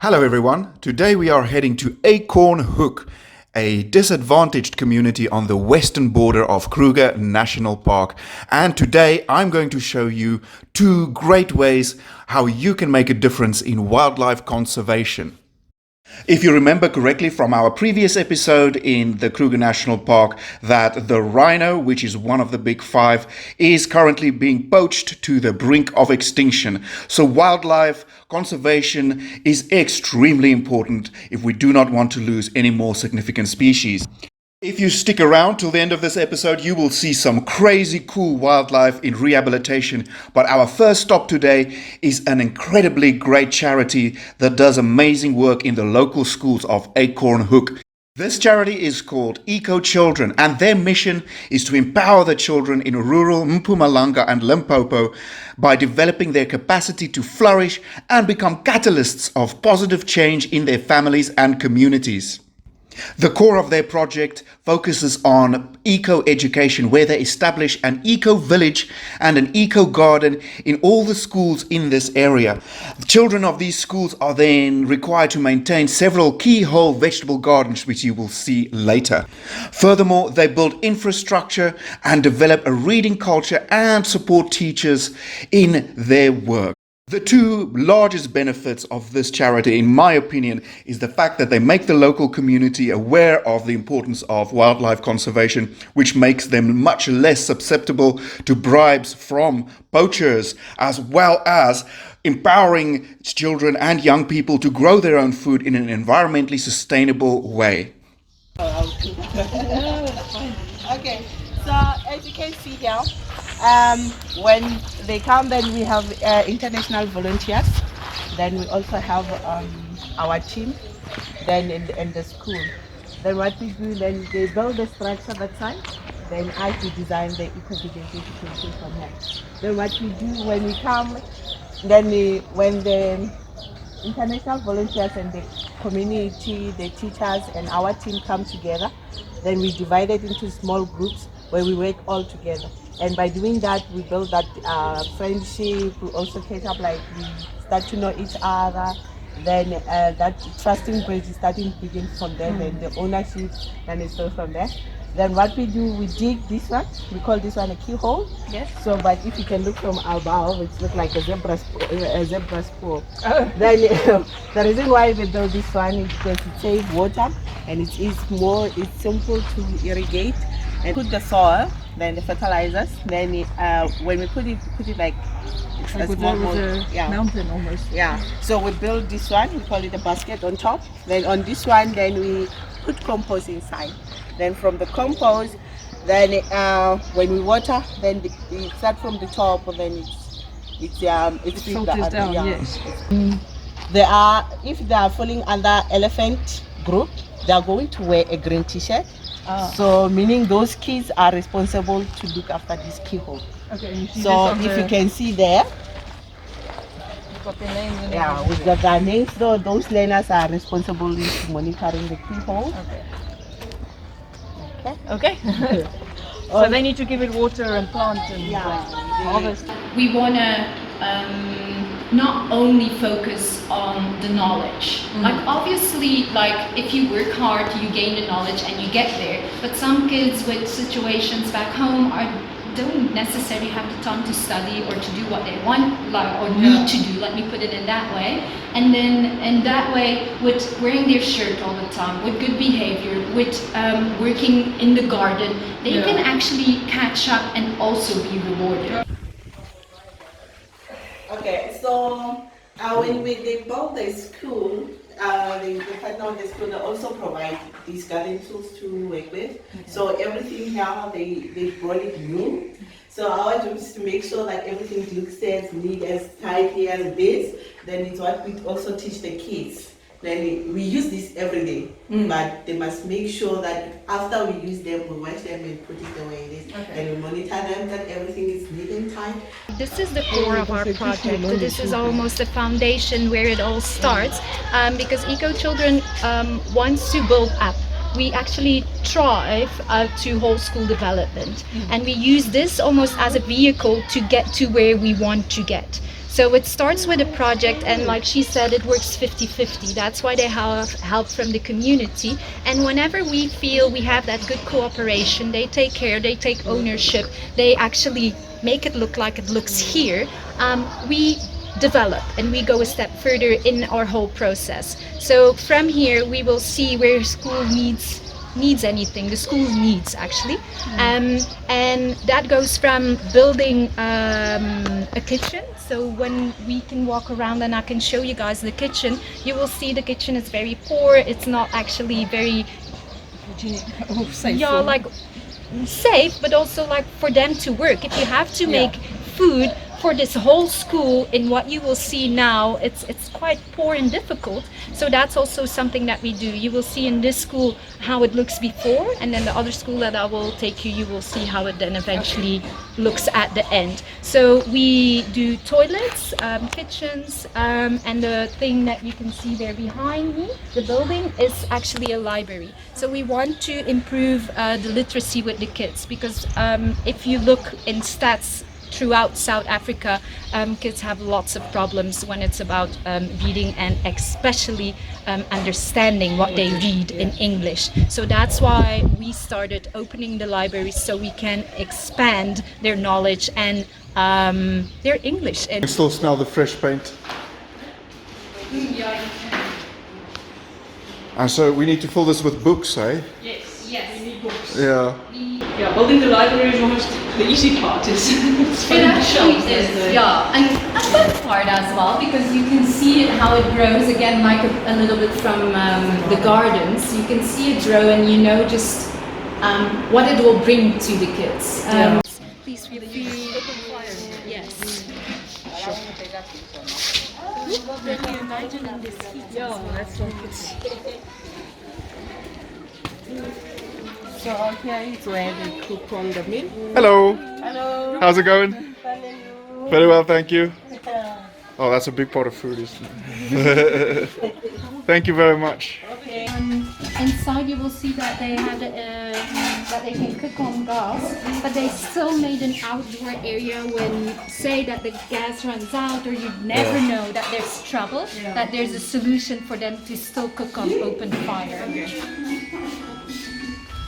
Hello everyone, today we are heading to Acorn Hook, a disadvantaged community on the western border of Kruger National Park. And today I'm going to show you two great ways how you can make a difference in wildlife conservation. If you remember correctly from our previous episode in the Kruger National Park, that the rhino, which is one of the big five, is currently being poached to the brink of extinction. So wildlife conservation is extremely important if we do not want to lose any more significant species. If you stick around till the end of this episode, you will see some crazy cool wildlife in rehabilitation. But our first stop today is an incredibly great charity that does amazing work in the local schools of Acorn Hook. This charity is called Eco Children, and their mission is to empower the children in rural Mpumalanga and Limpopo by developing their capacity to flourish and become catalysts of positive change in their families and communities. The core of their project focuses on eco-education, where they establish an eco-village and an eco-garden in all the schools in this area. The children of these schools are then required to maintain several keyhole vegetable gardens, which you will see later. Furthermore, they build infrastructure and develop a reading culture and support teachers in their work. The two largest benefits of this charity, in my opinion, is the fact that they make the local community aware of the importance of wildlife conservation, which makes them much less susceptible to bribes from poachers, as well as empowering children and young people to grow their own food in an environmentally sustainable way. Okay, so as you can see here, when they come, then we have international volunteers. Then we also have our team. Then in the school. Then what we do, then they build the structure that side. Then I to design the eco-vegetation from here. Then what we do when we come, then when the international volunteers and the community, the teachers and our team come together, then we divide it into small groups where we work all together. And by doing that, we build that friendship. We also catch up, like we start to know each other. Then that trusting bridge is starting to begin from there. Then the ownership, then it starts from there. Then what we do, we dig this one. We call this one a keyhole. Yes. So, but if you can look from above, it looks like a zebra spoor. Then the reason why we build this one is because it saves water and it's simple to irrigate and put the soil, then the fertilizers. Then when we put it like it's Like a small mountain almost. Yeah. So we build this one. We call it a basket on top. Then on this one, then we put compost inside. Then from the compost, then when we water, then it start from the top, and then it's filters down. Yes. If they are falling under elephant group, they are going to wear a green T-shirt. So meaning those kids are responsible to look after this keyhole. Okay. You see So if you can see there, you've got their names and yeah, everything. with the names, so those learners are responsible for monitoring the keyhole. Okay. So they need to give it water and plant and harvest. We want to not only focus on the knowledge. Like obviously, like if you work hard, you gain the knowledge and you get there. But some kids with situations back home don't necessarily have the time to study or to do what they want, or need to do, let me put it in that way. And then in that way, with wearing their shirt all the time, with good behavior, with working in the garden, they can actually catch up and also be rewarded. Okay, so when they build the school, the partner of the school, they also provide these garden tools to work with. So everything here, they brought it new. So our job is to make sure that everything looks as neat, as tidy as this. Then it's what we also teach the kids. Then we use this every day, but they must make sure that after we use them, we wash them and put it the way it is. And we monitor them that everything is neat and tight. This is the core of our project. This is almost the foundation where it all starts, because Eco Children wants to build up. We actually strive to whole school development, and we use this almost as a vehicle to get to where we want to get. So it starts with a project, and like she said, it works 50-50. That's why they have help from the community. And whenever we feel we have that good cooperation, they take care, they take ownership, they actually make it look like it looks here, we develop and we go a step further in our whole process. So from here we will see where school needs anything, the school needs actually, and that goes from building a kitchen. So when we can walk around and I can show you guys the kitchen, you will see the kitchen is very poor. It's not actually very like safe, but also like for them to work. If you have to make food for this whole school, in what you will see now, it's quite poor and difficult. So that's also something that we do. You will see in this school how it looks before, and then the other school that I will take you, you will see how it then eventually looks at the end. So we do toilets, kitchens, and the thing that you can see there behind me, the building, is actually a library. So we want to improve the literacy with the kids, because if you look in stats throughout South Africa, kids have lots of problems when it's about reading, and especially understanding what they read in English. So that's why we started opening the libraries, so we can expand their knowledge and their English. I can still smell the fresh paint. And so we need to fill this with books, eh? Yes, yes. We need books. Yeah. Yeah, building the library is almost the easy part. It actually is, yeah, and a fun part as well, because you can see how it grows again, like a little bit from the gardens. You can see it grow, and you know just what it will bring to the kids. Please feel free. Yes. Can you imagine in this heat? Yeah, that's like it's. So here is where they cook on the mill. Hello. Hello. How's it going? Very well, thank you. Oh, that's a big pot of food, isn't it? Thank you very much. Inside you will see that they have that they can cook on gas, but they still made an outdoor area when, say, that the gas runs out, or you never know that there's trouble, that there's a solution for them to still cook on open fire.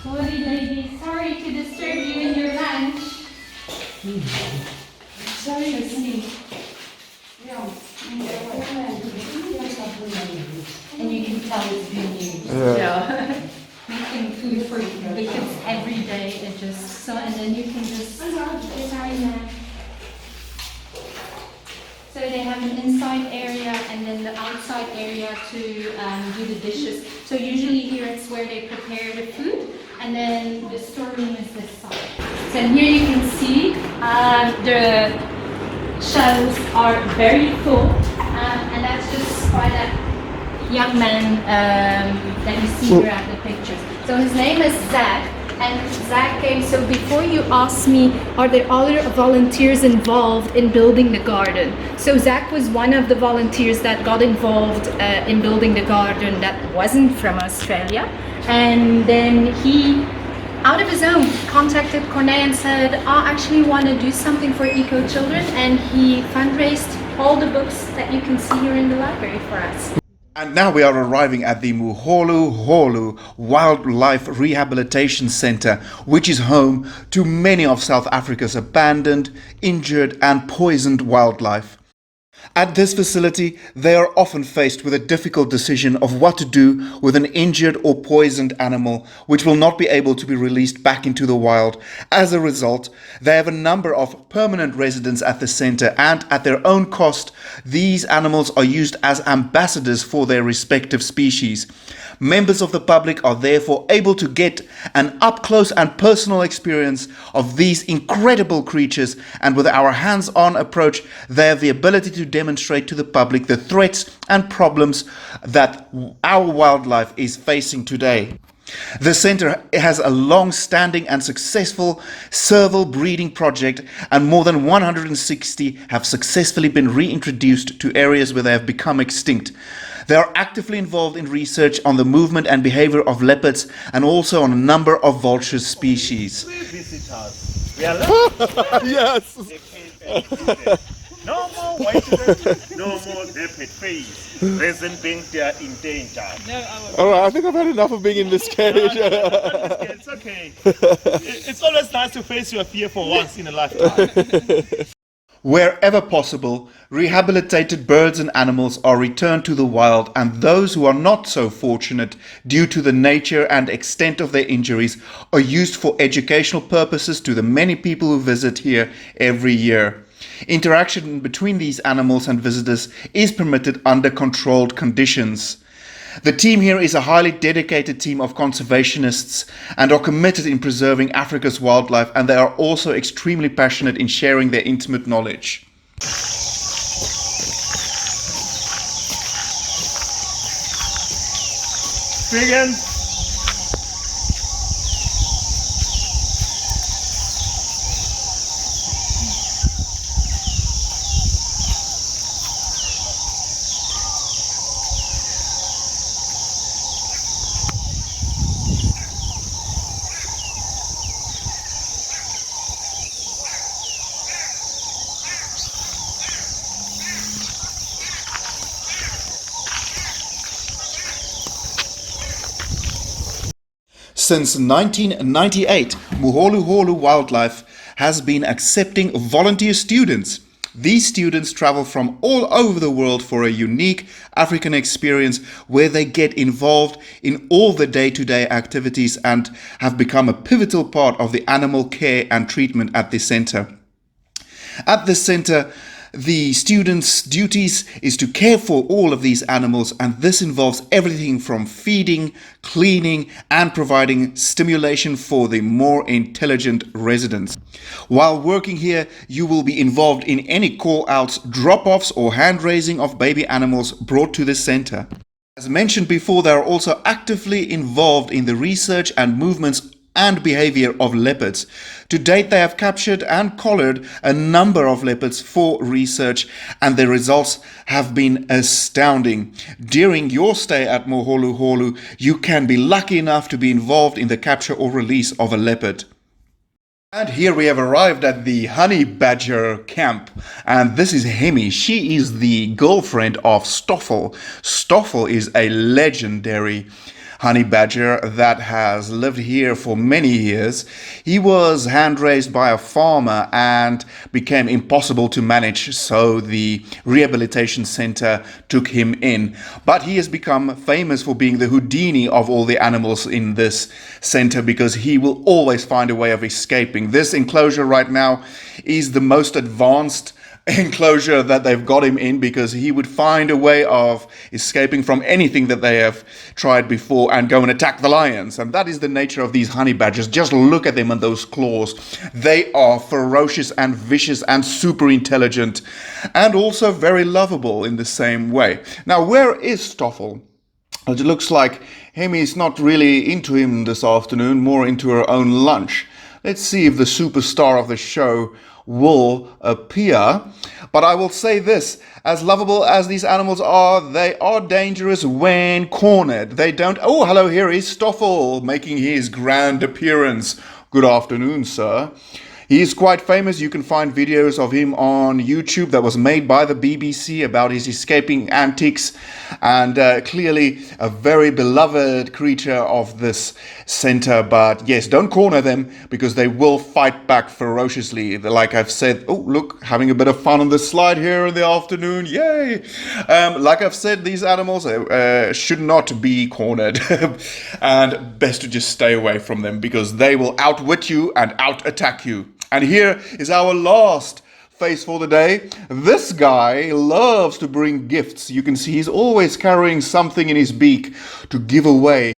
Sorry ladies, sorry to disturb you in your lunch. Sorry to see. And you can tell it's being used. Yeah. Making food for the kids every day, it just so, and then you can just sorry ma'am. So they have an inside area and then the outside area to do the dishes. So usually here it's where they prepare the food, and then the storeroom is this side. So here you can see the shelves are very full, and that's just by that young man that you see here at the pictures. So his name is Zach, and Zach came. So before you ask me, are there other volunteers involved in building the garden? So Zach was one of the volunteers that got involved in building the garden that wasn't from Australia, and then he, out of his own, contacted Corneille and said, I actually want to do something for eco children, and he fundraised all the books that you can see here in the library for us. And now we are arriving at the Muholuho Wildlife Rehabilitation Center, which is home to many of South Africa's abandoned, injured and poisoned wildlife. At this facility, they are often faced with a difficult decision of what to do with an injured or poisoned animal which will not be able to be released back into the wild. As a result, they have a number of permanent residents at the center, and at their own cost, these animals are used as ambassadors for their respective species. Members of the public are therefore able to get an up-close and personal experience of these incredible creatures, and with our hands-on approach, they have the ability to demonstrate to the public the threats and problems that our wildlife is facing today. The center has a long-standing and successful serval breeding project, and more than 160 have successfully been reintroduced to areas where they have become extinct. They are actively involved in research on the movement and behavior of leopards, and also on a number of vulture species. Visitors. We are lucky. Yes. They came and did it. No more white rat, no more leopard face. Reason being they are endangered. All right, I think I've had enough of being in this cage. It's okay. It's always nice to face your fear for once in a lifetime. Wherever possible, rehabilitated birds and animals are returned to the wild, and those who are not so fortunate due to the nature and extent of their injuries are used for educational purposes to the many people who visit here every year. Interaction between these animals and visitors is permitted under controlled conditions. The team here is a highly dedicated team of conservationists and are committed in preserving Africa's wildlife, and they are also extremely passionate in sharing their intimate knowledge. Vegan. Since 1998, Muholuho Wildlife has been accepting volunteer students. These students travel from all over the world for a unique African experience where they get involved in all the day-to-day activities and have become a pivotal part of the animal care and treatment at the center. At the center, the students' duties is to care for all of these animals, and this involves everything from feeding, cleaning, and providing stimulation for the more intelligent residents. While working here, you will be involved in any call-outs, drop-offs, or hand-raising of baby animals brought to the center. As mentioned before, they are also actively involved in the research and movements and behavior of leopards. To date, they have captured and collared a number of leopards for research, and the results have been astounding. During your stay at Moholoholo, you can be lucky enough to be involved in the capture or release of a leopard. And here we have arrived at the honey badger camp, and this is Hemi. She is the girlfriend of Stoffel. Stoffel is a legendary honey badger that has lived here for many years. He was hand raised by a farmer and became impossible to manage, so the rehabilitation center took him in. But he has become famous for being the Houdini of all the animals in this center, because he will always find a way of escaping. This enclosure right now is the most advanced enclosure that they've got him in, because he would find a way of escaping from anything that they have tried before and go and attack the lions. And that is the nature of these honey badgers. Just look at them and those claws. They are ferocious and vicious and super intelligent, and also very lovable in the same way. Now, where is Stoffel? It looks like Hemi's not really into him this afternoon, more into her own lunch. Let's see if the superstar of the show will appear. But I will say this, as lovable as these animals are, they are dangerous when cornered. They don't... Oh, hello, here is Stoffel making his grand appearance. Good afternoon, sir. He is quite famous. You can find videos of him on YouTube that was made by the BBC about his escaping antics, and clearly a very beloved creature of this center. But yes, don't corner them, because they will fight back ferociously. Like I've said, oh look, having a bit of fun on the slide here in the afternoon, yay! Like I've said, these animals should not be cornered and best to just stay away from them, because they will outwit you and out-attack you. And here is our last face for the day. This guy loves to bring gifts. You can see he's always carrying something in his beak to give away.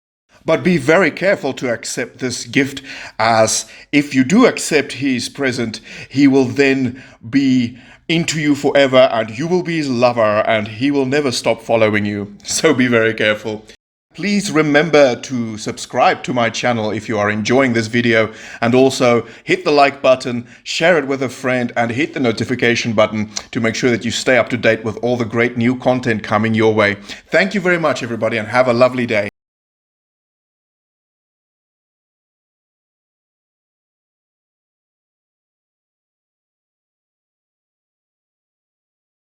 But be very careful to accept this gift, as if you do accept his present, he will then be into you forever, and you will be his lover, and he will never stop following you. So be very careful. Please remember to subscribe to my channel if you are enjoying this video, and also hit the like button, share it with a friend, and hit the notification button to make sure that you stay up to date with all the great new content coming your way. Thank you very much, everybody, and have a lovely day.